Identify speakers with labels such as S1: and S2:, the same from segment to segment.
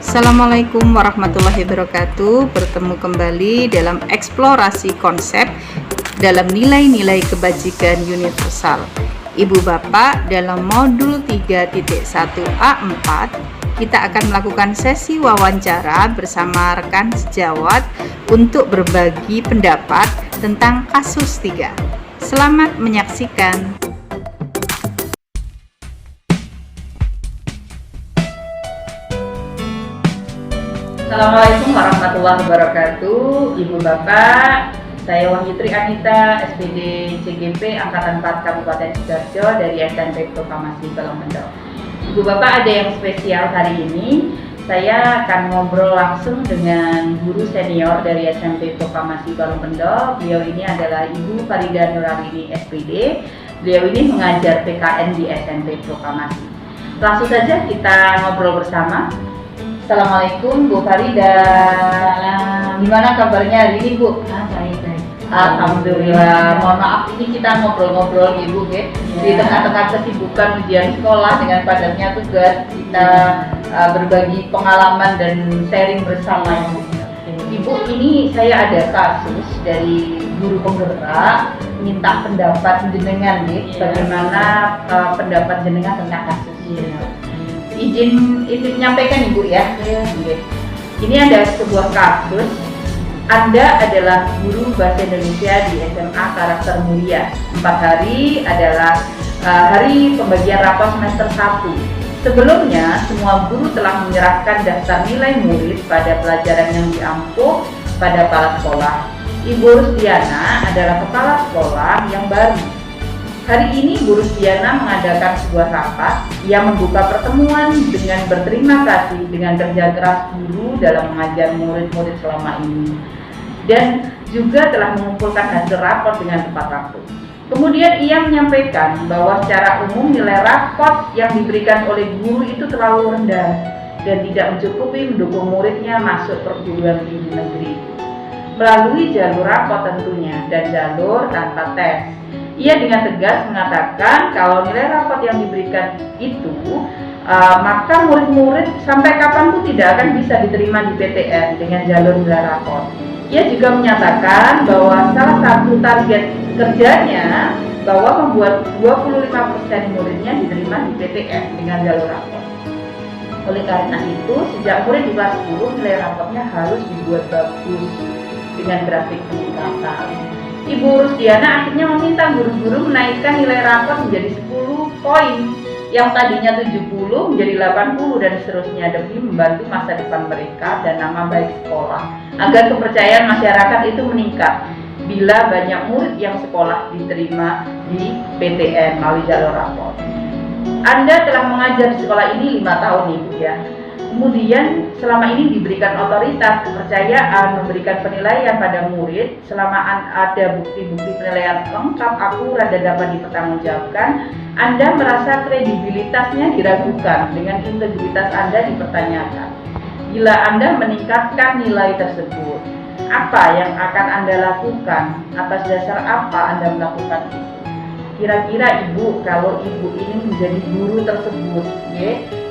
S1: Assalamualaikum warahmatullahi wabarakatuh. Bertemu kembali dalam eksplorasi konsep dalam nilai-nilai kebajikan universal. Ibu Bapak, dalam modul 3.1A4 kita akan melakukan sesi wawancara bersama rekan sejawat untuk berbagi pendapat tentang kasus 3. Selamat menyaksikan.
S2: Assalamualaikum warahmatullahi wabarakatuh. Ibu Bapak, saya Wahyutri Anita, SPD CGP Angkatan 4 Kabupaten Sidoarjo dari SMP Proklamasi Balongbendo. Ibu Bapak, ada yang spesial hari ini. Saya akan ngobrol langsung dengan guru senior dari SMP Proklamasi Balongbendo. Beliau ini adalah Ibu Farida Nuralini SPD. Beliau ini mengajar PKN di SMP Proklamasi. Langsung saja kita ngobrol bersama. Assalamualaikum Bu Farida. Gimana kabarnya hari ini Bu?
S3: Baik.
S2: Alhamdulillah. Mohon maaf ini kita ngobrol-ngobrol Ibu ya. Di tengah-tengah kesibukan ujian sekolah dengan padatnya tugas, kita berbagi pengalaman dan sharing bersama Ibu. Ibu, ini saya ada kasus dari guru penggerak minta pendapat jenengan nih, bagaimana pendapat jenengan tentang kasus. Izin menyampaikan Ibu ya. Ini ada sebuah kasus. Anda adalah guru bahasa Indonesia di SMA Karakter Mulia. 4 hari adalah hari pembagian rapor semester 1. Sebelumnya, semua guru telah menyerahkan daftar nilai murid pada pelajaran yang diampu pada kepala sekolah. Ibu Rusdiana adalah kepala sekolah yang baru. Hari ini Bu Rusdiana mengadakan sebuah rapat yang membuka pertemuan dengan berterima kasih dengan kerja keras guru dalam mengajar murid-murid selama ini, dan juga telah mengumpulkan hasil rapor dengan tepat waktu. Kemudian ia menyampaikan bahwa secara umum nilai rapor yang diberikan oleh guru itu terlalu rendah dan tidak mencukupi mendukung muridnya masuk perguruan tinggi negeri melalui jalur rapor tentunya dan jalur tanpa tes. Ia dengan tegas mengatakan kalau nilai rapot yang diberikan itu maka murid-murid sampai kapanpun tidak akan bisa diterima di PTN dengan jalur nilai rapot. Ia juga menyatakan bahwa salah satu target kerjanya bahwa membuat 25% muridnya diterima di PTN dengan jalur rapot. Oleh karena itu, sejak murid di kelas 10 nilai rapotnya harus dibuat bagus dengan grafik peningkatan. Ibu Rusdiana akhirnya meminta guru-guru menaikkan nilai rapor menjadi 10 poin, yang tadinya 70 menjadi 80 dan seterusnya, demi membantu masa depan mereka dan nama baik sekolah, agar kepercayaan masyarakat itu meningkat bila banyak murid yang sekolah diterima di PTN melalui jalur rapor. Anda telah mengajar di sekolah ini 5 tahun Ibu ya. Kemudian selama ini diberikan otoritas, kepercayaan, memberikan penilaian pada murid selama ada bukti-bukti penilaian lengkap, akurat dan dapat dipertanggungjawabkan. Anda merasa kredibilitasnya diragukan dengan integritas Anda dipertanyakan. Bila Anda meningkatkan nilai tersebut, apa yang akan Anda lakukan? Atas dasar apa Anda melakukan itu? Kira-kira Ibu, kalau Ibu ini menjadi guru tersebut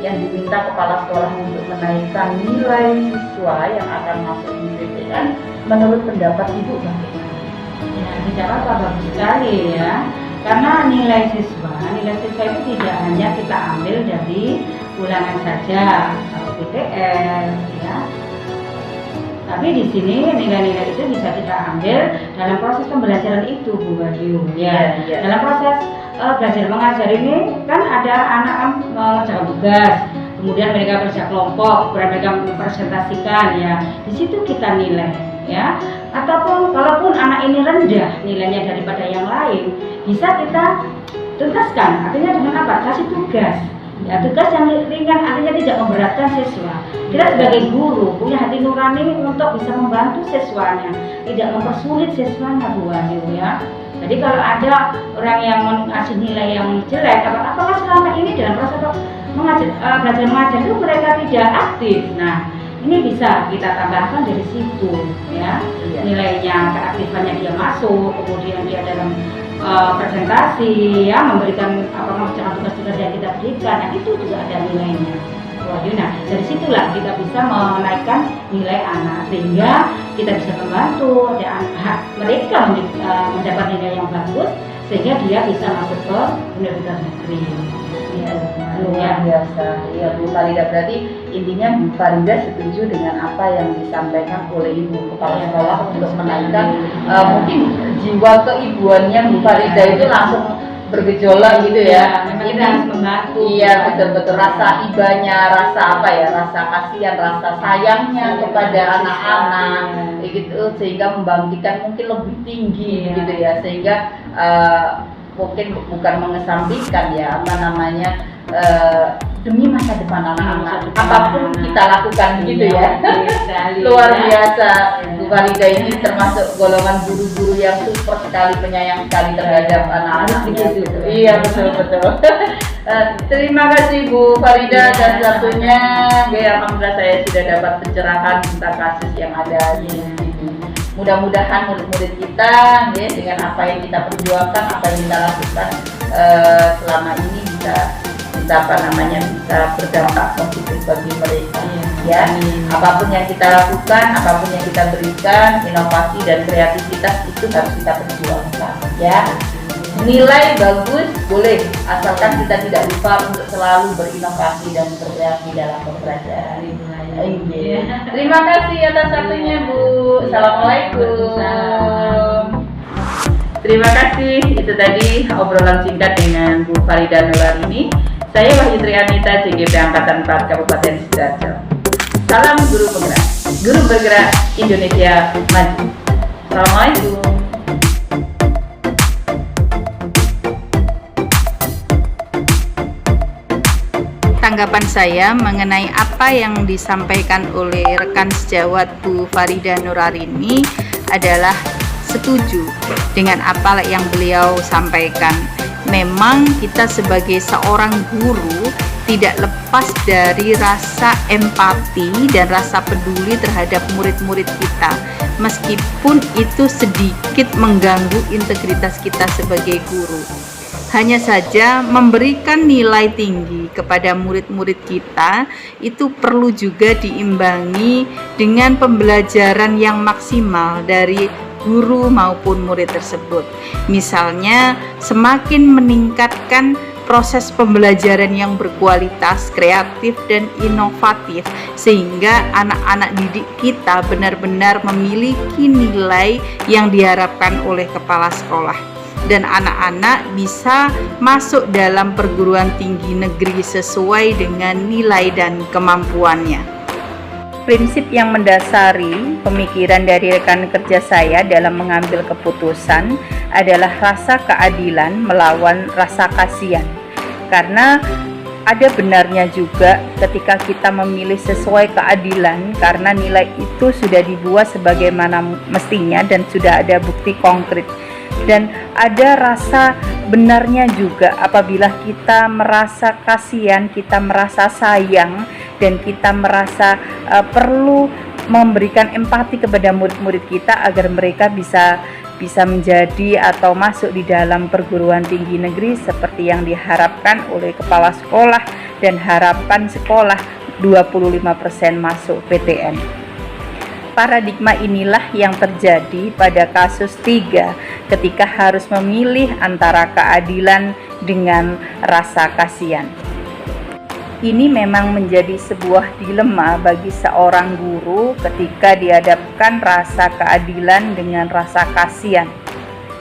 S2: yang diminta kepala sekolah untuk menaikkan nilai siswa yang akan masuk di PTN, menurut pendapat Ibu bagaimana?
S3: Ya, bicara bagus sekali ya. Karena nilai siswa itu tidak hanya kita ambil dari ulangan saja atau PTN ya. Tapi di sini nilai-nilai itu bisa kita ambil dalam proses pembelajaran itu, Bu Wahyu. Ya. Dalam proses belajar mengajar ini kan ada anak mengerjakan tugas, kemudian mereka kerja kelompok, mereka mempresentasikan ya. Di situ kita nilai ya. Ataupun kalaupun anak ini rendah nilainya daripada yang lain, bisa kita tugaskan. Artinya dengan apa? Kasih tugas. Ya, tugas yang ringan artinya tidak memberatkan siswa. Kita sebagai guru punya hati nurani untuk bisa membantu siswanya, tidak mempersulit siswanya, Bu Wahyu ya. Jadi kalau ada orang yang mengasih nilai yang jelek, apakah selama ini dalam proses belajar mengajar itu mereka tidak aktif? Nah, ini bisa kita tambahkan dari situ ya. Nilainya, keaktifannya dia masuk, kemudian dia dalam presentasi ya, memberikan mengerjakan tugas-tugas yang kita berikan, nah itu juga ada nilainya. sesuatu. Nah, dari situlah kita bisa menaikkan nilai anak sehingga kita bisa membantu mereka mendapat nilai yang bagus sehingga dia bisa masuk ke universitas negeri.
S2: Luar biasa. Ya Bu Farida, berarti intinya Bu Farida setuju dengan apa yang disampaikan oleh Ibu Kepala Sekolah untuk menaikkan mungkin jiwa keibuannya Bu Farida itu langsung bergejolak gitu ya.
S3: Memang kita harus membantu.
S2: Iya, betul-betul rasa ibanya, rasa apa ya, rasa kasihan, rasa sayangnya kepada anak-anak gitu, sehingga membangkitkan mungkin lebih tinggi gitu ya, sehingga mungkin bukan mengesampingkan ya apa namanya demi masa depan anak-anak apapun kita lakukan gitu ya. Luar biasa. Bu Farida ini termasuk golongan guru-guru yang super sekali, penyayang sekali terhadap anak-anak gitu. Iya, betul. Terima kasih Bu Farida dan satunya alhamdulillah saya sudah dapat pencerahan tentang kasus yang ada di sini. Mudah-mudahan murid-murid kita ya, dengan apa yang kita perjuangkan, apa yang kita lakukan selama ini bisa berdampak positif bagi mereka ya. Apapun yang kita lakukan, apapun yang kita berikan, inovasi dan kreativitas itu harus kita perjuangkan ya. Nilai bagus boleh, asalkan kita tidak lupa untuk selalu berinovasi dan berkreasi dalam pembelajaran. Terima kasih atas waktunya Bu. Assalamualaikum. Terima kasih. Itu tadi obrolan singkat dengan Bu Farida Nurarini. Saya Wahyu Trianita, CGP Angkatan 4 Kabupaten Sidoarjo. Salam guru penggerak. Guru bergerak Indonesia maju. Assalamualaikum.
S1: Tanggapan saya mengenai apa yang disampaikan oleh rekan sejawat Bu Farida Nurarini adalah setuju dengan apa yang beliau sampaikan. Memang kita sebagai seorang guru tidak lepas dari rasa empati dan rasa peduli terhadap murid-murid kita, meskipun itu sedikit mengganggu integritas kita sebagai guru. Hanya saja memberikan nilai tinggi kepada murid-murid kita itu perlu juga diimbangi dengan pembelajaran yang maksimal dari guru maupun murid tersebut. Misalnya semakin meningkatkan proses pembelajaran yang berkualitas, kreatif dan inovatif sehingga anak-anak didik kita benar-benar memiliki nilai yang diharapkan oleh kepala sekolah. Dan anak-anak bisa masuk dalam perguruan tinggi negeri sesuai dengan nilai dan kemampuannya. Prinsip yang mendasari pemikiran dari rekan kerja saya dalam mengambil keputusan adalah rasa keadilan melawan rasa kasihan. Karena ada benarnya juga ketika kita memilih sesuai keadilan karena nilai itu sudah dibuat sebagaimana mestinya dan sudah ada bukti konkret. Dan ada rasa benarnya juga apabila kita merasa kasihan, kita merasa sayang, dan kita merasa perlu memberikan empati kepada murid-murid kita agar mereka bisa menjadi atau masuk di dalam perguruan tinggi negeri seperti yang diharapkan oleh kepala sekolah dan harapan sekolah 25% masuk PTN. Paradigma inilah yang terjadi pada kasus 3 ketika harus memilih antara keadilan dengan rasa kasihan. Ini memang menjadi sebuah dilema bagi seorang guru ketika dihadapkan rasa keadilan dengan rasa kasihan.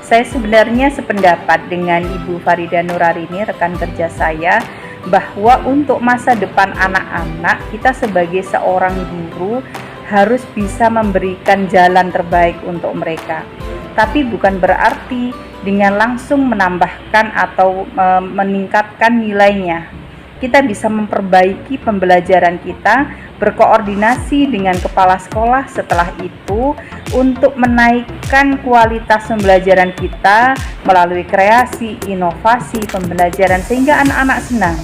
S1: Saya sebenarnya sependapat dengan Ibu Farida Nurarini, rekan kerja saya, bahwa untuk masa depan anak-anak kita sebagai seorang guru harus bisa memberikan jalan terbaik untuk mereka. Tapi bukan berarti dengan langsung menambahkan atau meningkatkan nilainya. Kita bisa memperbaiki pembelajaran kita, berkoordinasi dengan kepala sekolah setelah itu untuk menaikkan kualitas pembelajaran kita melalui kreasi, inovasi pembelajaran sehingga anak-anak senang.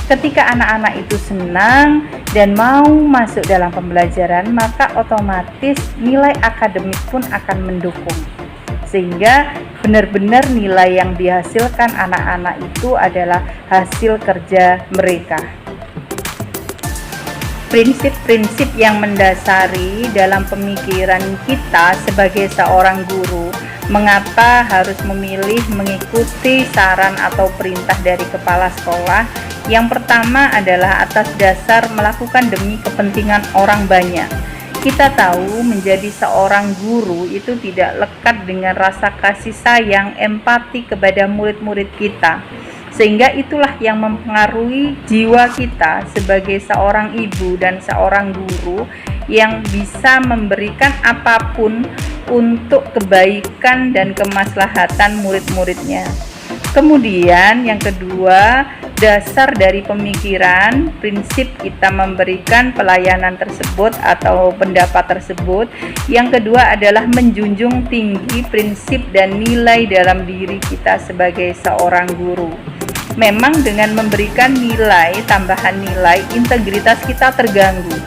S1: Ketika anak-anak itu senang dan mau masuk dalam pembelajaran, maka otomatis nilai akademik pun akan mendukung. Sehingga benar-benar nilai yang dihasilkan anak-anak itu adalah hasil kerja mereka. prinsip-prinsip yang mendasari dalam pemikiran kita sebagai seorang guru. Mengapa harus memilih mengikuti saran atau perintah dari kepala sekolah? Yang pertama adalah atas dasar melakukan demi kepentingan orang banyak. Kita tahu menjadi seorang guru itu tidak lekat dengan rasa kasih sayang, empati kepada murid-murid kita. Sehingga itulah yang mempengaruhi jiwa kita sebagai seorang ibu dan seorang guru yang bisa memberikan apapun untuk kebaikan dan kemaslahatan murid-muridnya. Kemudian yang kedua, dasar dari pemikiran, prinsip kita memberikan pelayanan tersebut atau pendapat tersebut. Yang kedua adalah menjunjung tinggi prinsip dan nilai dalam diri kita sebagai seorang guru. Memang dengan memberikan nilai, tambahan nilai, integritas kita terganggu.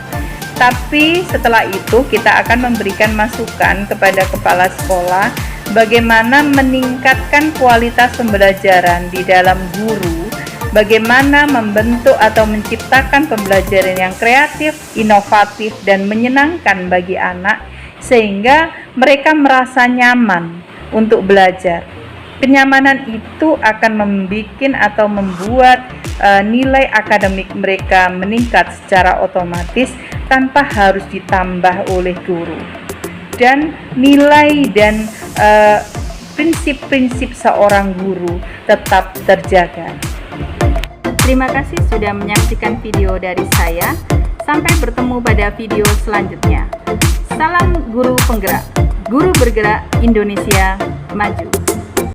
S1: Tapi setelah itu kita akan memberikan masukan kepada kepala sekolah bagaimana meningkatkan kualitas pembelajaran di dalam guru, bagaimana membentuk atau menciptakan pembelajaran yang kreatif, inovatif, dan menyenangkan bagi anak sehingga mereka merasa nyaman untuk belajar. Kenyamanan itu akan membuat nilai akademik mereka meningkat secara otomatis tanpa harus ditambah oleh guru. Dan nilai dan prinsip-prinsip seorang guru tetap terjaga.
S2: Terima kasih sudah menyaksikan video dari saya. Sampai bertemu pada video selanjutnya. Salam guru penggerak. Guru bergerak, Indonesia maju.